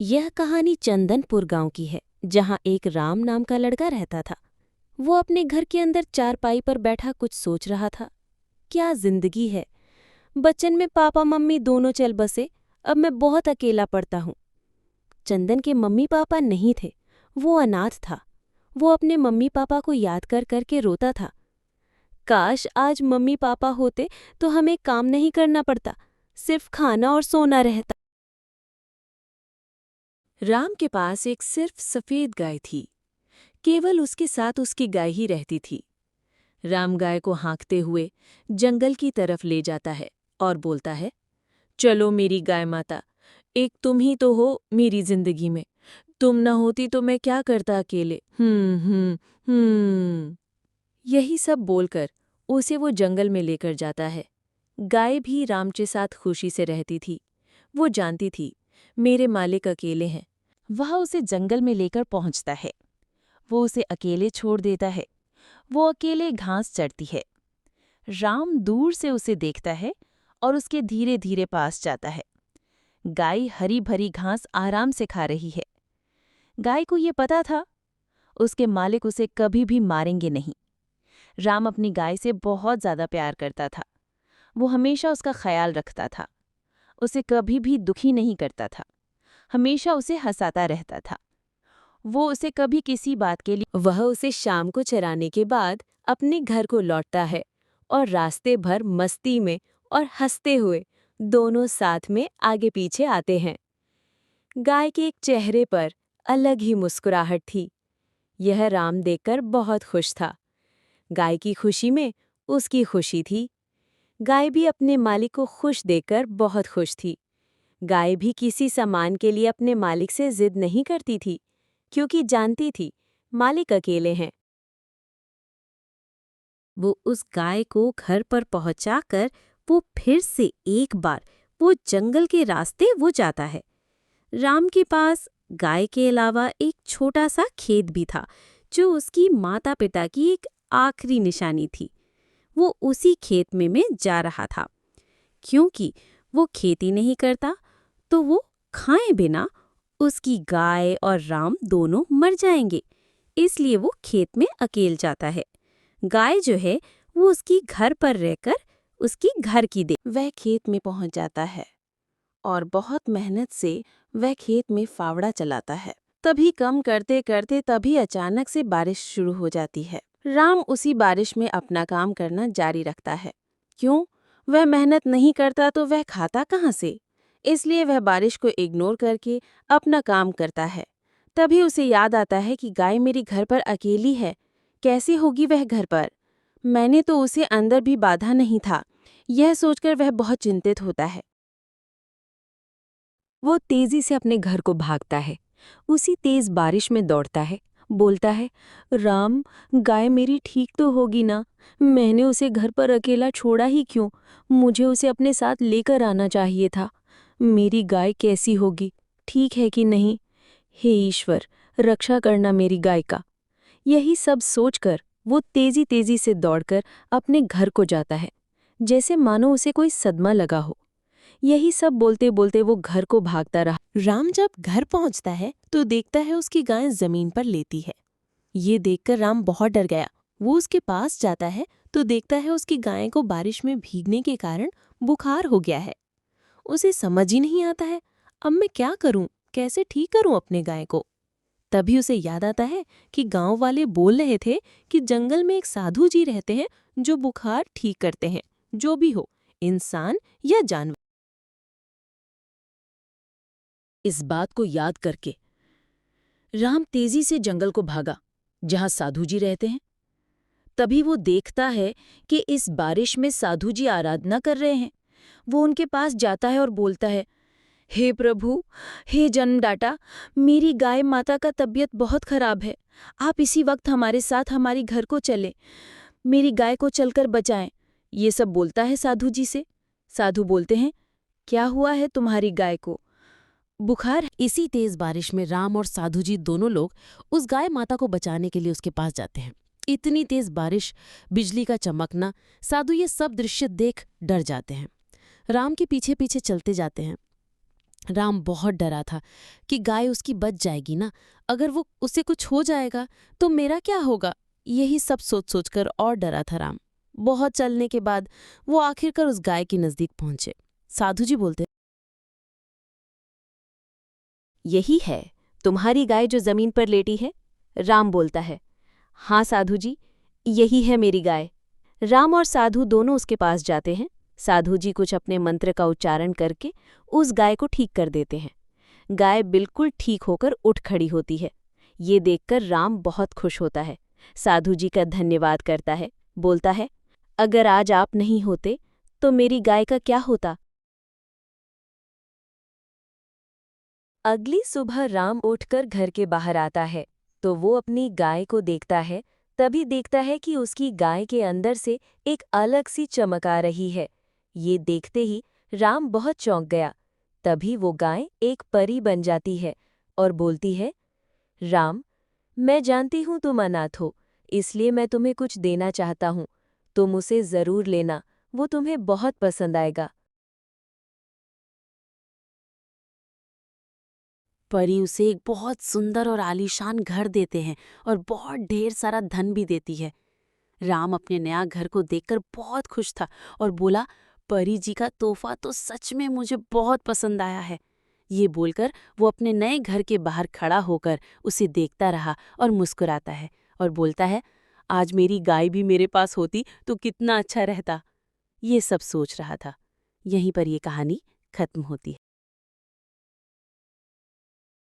यह कहानी चंदनपुर गांव की है, जहां एक राम नाम का लड़का रहता था। वो अपने घर के अंदर चारपाई पर बैठा कुछ सोच रहा था। क्या जिंदगी है। बचपन में पापा मम्मी दोनों चल बसे, अब मैं बहुत अकेला पड़ता हूँ। चंदन के मम्मी पापा नहीं थे, वो अनाथ था। वो अपने मम्मी पापा को याद कर करके रोता था। काश आज मम्मी पापा होते तो हमें काम नहीं करना पड़ता, सिर्फ खाना और सोना रहता। राम के पास एक सिर्फ सफेद गाय थी। केवल उसके साथ उसकी गाय ही रहती थी। राम गाय को हाँकते हुए जंगल की तरफ ले जाता है और बोलता है, चलो मेरी गाय माता, एक तुम ही तो हो मेरी जिंदगी में। तुम न होती तो मैं क्या करता अकेले। यही सब बोलकर उसे वो जंगल में लेकर जाता है। गाय भी राम के साथ खुशी से रहती थी। वो जानती थी मेरे मालिक अकेले हैं। वह उसे जंगल में लेकर पहुंचता है। वो उसे अकेले छोड़ देता है। वो अकेले घास चरती है। राम दूर से उसे देखता है और उसके धीरे धीरे पास जाता है। गाय हरी भरी घास आराम से खा रही है। गाय को ये पता था, उसके मालिक उसे कभी भी मारेंगे नहीं। राम अपनी गाय से बहुत ज्यादा प्यार करता था। वो हमेशा उसका ख्याल रखता था। उसे कभी भी दुखी नहीं करता था। हमेशा उसे हंसाता रहता था। वो उसे कभी किसी बात के लिए वह उसे शाम को चराने के बाद अपने घर को लौटता है और रास्ते भर मस्ती में और हंसते हुए दोनों साथ में आगे पीछे आते हैं। गाय के एक चेहरे पर अलग ही मुस्कुराहट थी। यह राम देखकर बहुत खुश था। गाय की खुशी में उसकी खुशी थी। गाय भी अपने मालिक को खुश देखकर बहुत खुश थी। गाय भी किसी सामान के लिए अपने मालिक से जिद नहीं करती थी, क्योंकि जानती थी मालिक अकेले हैं। वो उस गाय को घर पर पहुंचाकर वो फिर से एक बार वो जंगल के रास्ते वो जाता है। राम के पास गाय के अलावा एक छोटा सा खेत भी था, जो उसकी माता पिता की एक आखिरी निशानी थी। वो उसी खेत में जा रहा था, क्योंकि वो खेती नहीं करता तो वो खाए बिना उसकी गाय और राम दोनों मर जाएंगे। इसलिए वो खेत में अकेले जाता है। गाय जो है वो उसकी घर पर रहकर उसकी घर की दे। वह खेत में पहुंच जाता है और बहुत मेहनत से वह खेत में फावड़ा चलाता है। तभी कम करते करते तभी अचानक से बारिश शुरू हो जाती है। राम उसी बारिश में अपना काम करना जारी रखता है। क्यों? वह मेहनत नहीं करता तो वह खाता कहाँ से? इसलिए वह बारिश को इग्नोर करके अपना काम करता है। तभी उसे याद आता है कि गाय मेरी घर पर अकेली है। कैसे होगी वह घर पर? मैंने तो उसे अंदर भी बांधा नहीं था। यह सोचकर वह बहुत चिंतित होता है। वो तेजी से अपने घर को भागता है। उसी तेज बारिश में दौड़ता है। बोलता है, राम, गाय मेरी ठीक तो होगी ना? मैंने उसे घर पर अकेला छोड़ा ही क्यों? मुझे उसे अपने साथ लेकर आना चाहिए था। मेरी गाय कैसी होगी? ठीक है कि नहीं? हे ईश्वर, रक्षा करना मेरी गाय का। यही सब सोचकर वो तेजी तेजी से दौड़कर अपने घर को जाता है, जैसे मानो उसे कोई सदमा लगा हो। यही सब बोलते बोलते वो घर को भागता रहा। राम जब घर पहुंचता है तो देखता है उसकी गाय जमीन पर लेटी है। ये देखकर राम बहुत डर गया। वो उसके पास जाता है तो देखता है उसकी गाय को बारिश में भीगने के कारण बुखार हो गया है। उसे समझ ही नहीं आता है, अब मैं क्या करूं, कैसे ठीक करूं अपने गाय को। तभी उसे याद आता है कि गांव वाले बोल रहे थे कि जंगल में एक साधु जी रहते हैं जो बुखार ठीक करते हैं, जो भी हो, इंसान या जानवर। इस बात को याद करके राम तेजी से जंगल को भागा, जहां साधु जी रहते हैं। तभी वो देखता है कि इस बारिश में साधु जी आराधना कर रहे हैं। वो उनके पास जाता है और बोलता है, हे प्रभु, हे जन्मदाता, मेरी गाय माता का तबीयत बहुत खराब है। आप इसी वक्त हमारे साथ हमारी घर को चलें, मेरी गाय को चलकर बचाएं। ये सब बोलता है साधु जी से। साधु बोलते हैं, क्या हुआ है तुम्हारी गाय को? बुखार। इसी तेज बारिश में राम और साधु जी दोनों लोग उस गाय माता को बचाने के लिए उसके पास जाते हैं। इतनी तेज बारिश, बिजली का चमकना, साधु ये सब दृश्य देख डर जाते हैं। राम के पीछे पीछे चलते जाते हैं। राम बहुत डरा था कि गाय उसकी बच जाएगी ना, अगर वो उसे कुछ हो जाएगा तो मेरा क्या होगा। यही सब सोच सोचकर और डरा था राम। बहुत चलने के बाद वो आखिरकार उस गाय के नजदीक पहुंचे। साधु जी बोलते, यही है तुम्हारी गाय जो जमीन पर लेटी है? राम बोलता है, हाँ साधु जी, यही है मेरी गाय। राम और साधु दोनों उसके पास जाते हैं। साधु जी कुछ अपने मंत्र का उच्चारण करके उस गाय को ठीक कर देते हैं। गाय बिल्कुल ठीक होकर उठ खड़ी होती है। ये देखकर राम बहुत खुश होता है। साधु जी का धन्यवाद करता है, बोलता है, अगर आज आप नहीं होते तो मेरी गाय का क्या होता। अगली सुबह राम उठकर घर के बाहर आता है तो वो अपनी गाय को देखता है। तभी देखता है कि उसकी गाय के अंदर से एक अलग सी चमक आ रही है। ये देखते ही राम बहुत चौंक गया। तभी वो गाय एक परी बन जाती है और बोलती है, राम, मैं जानती हूँ तुम अनाथ हो, इसलिए मैं तुम्हें कुछ देना चाहता हूँ। तुम उसे जरूर लेना, वो तुम्हें बहुत पसंद आएगा। परी उसे एक बहुत सुंदर और आलीशान घर देते हैं और बहुत ढेर सारा धन भी देती है। राम अपने नया घर को देखकर बहुत खुश था और बोला, परी जी का तोहफा तो सच में मुझे बहुत पसंद आया है। ये बोलकर वो अपने नए घर के बाहर खड़ा होकर उसे देखता रहा और मुस्कुराता है और बोलता है, आज मेरी गाय भी मेरे पास होती तो कितना अच्छा रहता। ये सब सोच रहा था। यहीं पर ये कहानी खत्म होती है।